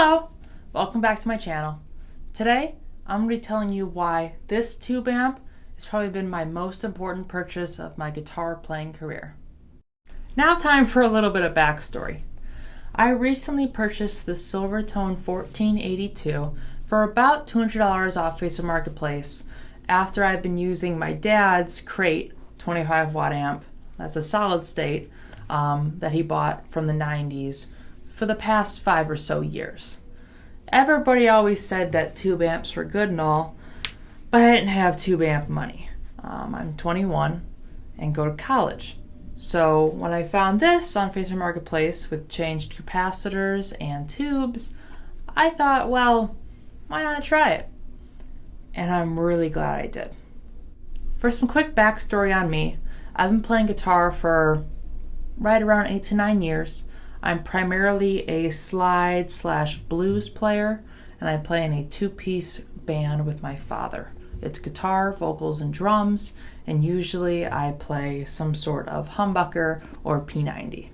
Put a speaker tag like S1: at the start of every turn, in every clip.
S1: Hello! Welcome back to my channel. Today, I'm going to be telling you why this tube amp has probably been my most important purchase of my guitar playing career. Now time for a little bit of backstory. I recently purchased the Silvertone 1482 for about $200 off Facebook Marketplace after I've been using my dad's Crate 25 watt amp, that's a solid state, that he bought from the 90s for the past 5 or so years. Everybody always said that tube amps were good and all, but I didn't have tube amp money. I'm 21 and go to college. So when I found this on Facebook Marketplace with changed capacitors and tubes, I thought, well, why not try it? And I'm really glad I did. For some quick backstory on me, I've been playing guitar for right around 8 to 9 years. I'm primarily a slide/blues player, and I play in a two-piece band with my father. It's guitar, vocals, and drums, and usually I play some sort of humbucker or P90.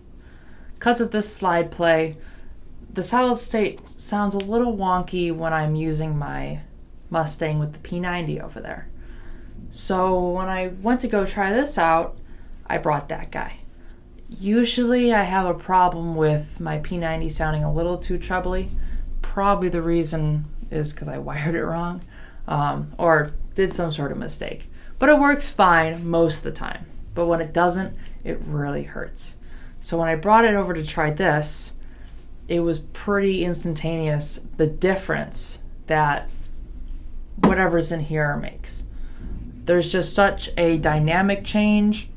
S1: Because of this slide play, the solid state sounds a little wonky when I'm using my Mustang with the P90 over there. So when I went to go try this out, I brought that guy. Usually I have a problem with my P90 sounding a little too trebly. Probably the reason is because I wired it wrong or did some sort of mistake. But it works fine most of the time. But when it doesn't, it really hurts. So when I brought it over to try this, it was pretty instantaneous, the difference that whatever's in here makes. There's just such a dynamic change.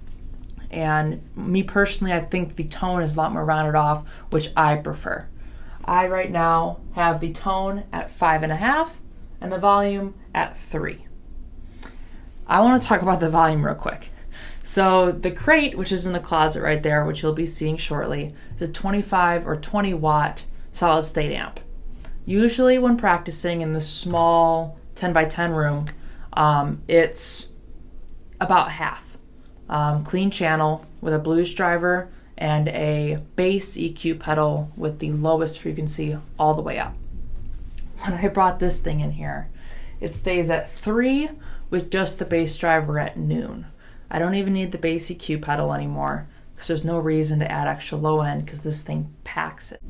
S1: And me personally, I think the tone is a lot more rounded off, which I prefer. I right now have the tone at 5.5 and the volume at 3. I want to talk about the volume real quick. So the Crate, which is in the closet right there, which you'll be seeing shortly, is a 25 or 20 watt solid state amp. Usually when practicing in the small 10 by 10 room, it's about half. Clean channel with a blues driver and a bass EQ pedal with the lowest frequency all the way up. When I brought this thing in here, it stays at 3 with just the bass driver at noon. I don't even need the bass EQ pedal anymore because there's no reason to add extra low end because this thing packs it.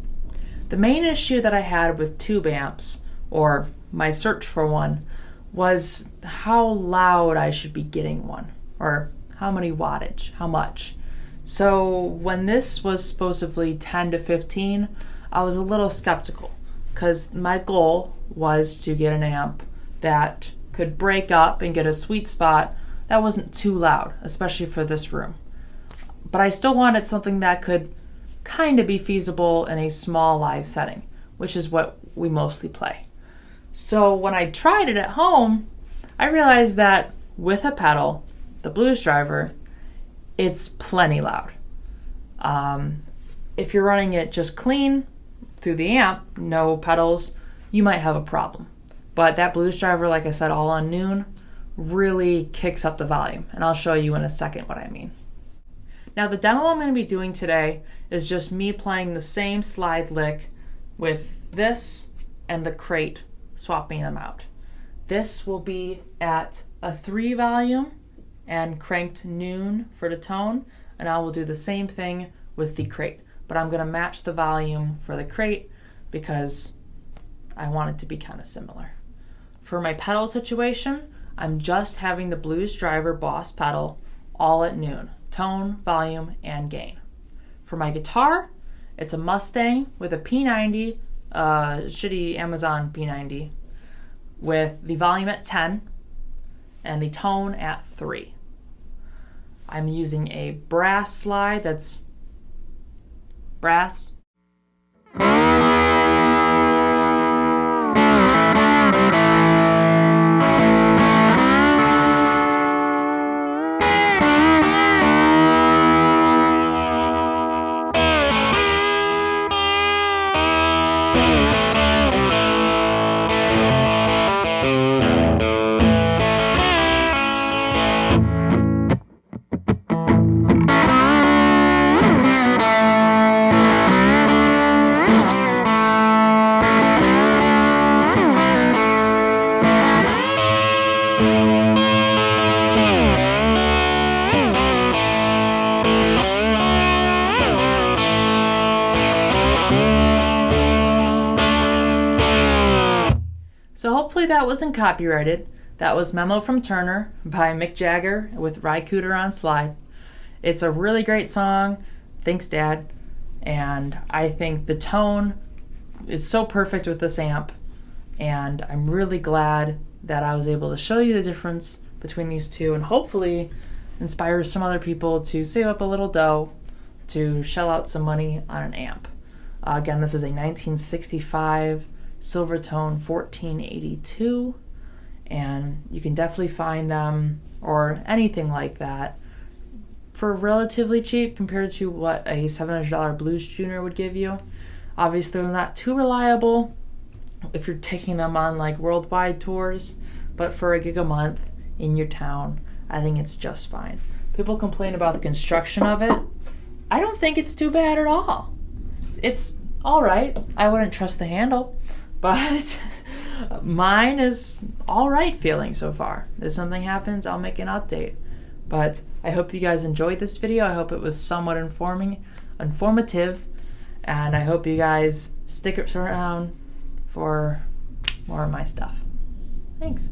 S1: The main issue that I had with tube amps, or my search for one, was how loud I should be getting one, or how many wattage, how much. So when this was supposedly 10 to 15, I was a little skeptical because my goal was to get an amp that could break up and get a sweet spot that wasn't too loud, especially for this room. But I still wanted something that could kind of be feasible in a small live setting, which is what we mostly play. So when I tried it at home, I realized that with a pedal, the blues driver, it's plenty loud. If you're running it just clean through the amp, no pedals, you might have a problem. But that blues driver, like I said, all on noon, really kicks up the volume. And I'll show you in a second what I mean. Now the demo I'm going to be doing today is just me playing the same slide lick with this and the Crate, swapping them out. This will be at a 3 volume and cranked noon for the tone, and I will do the same thing with the Crate, but I'm going to match the volume for the Crate because I want it to be kind of similar. For my pedal situation, I'm just having the blues driver Boss pedal all at noon, tone, volume, and gain. For my guitar, it's a Mustang with a P90, shitty Amazon P90, with the volume at 10 and the tone at 3. I'm using a brass slide that's brass. that wasn't copyrighted. That was Memo from Turner by Mick Jagger with Ry Cooder on slide. It's a really great song. Thanks, Dad. And I think the tone is so perfect with this amp. And I'm really glad that I was able to show you the difference between these two and hopefully inspire some other people to save up a little dough to shell out some money on an amp. Again, this is a 1965 Silvertone 1482, and you can definitely find them or anything like that for relatively cheap compared to what a $700 Blues Junior would give you. Obviously, they're not too reliable if you're taking them on like worldwide tours, but for a gig a month in your town, I think it's just fine. People complain about the construction of it. I don't think it's too bad at all. It's all right. I wouldn't trust the handle, but mine is all right feeling so far. If something happens, I'll make an update. But I hope you guys enjoyed this video. I hope it was somewhat informative, and I hope you guys stick around for more of my stuff. Thanks.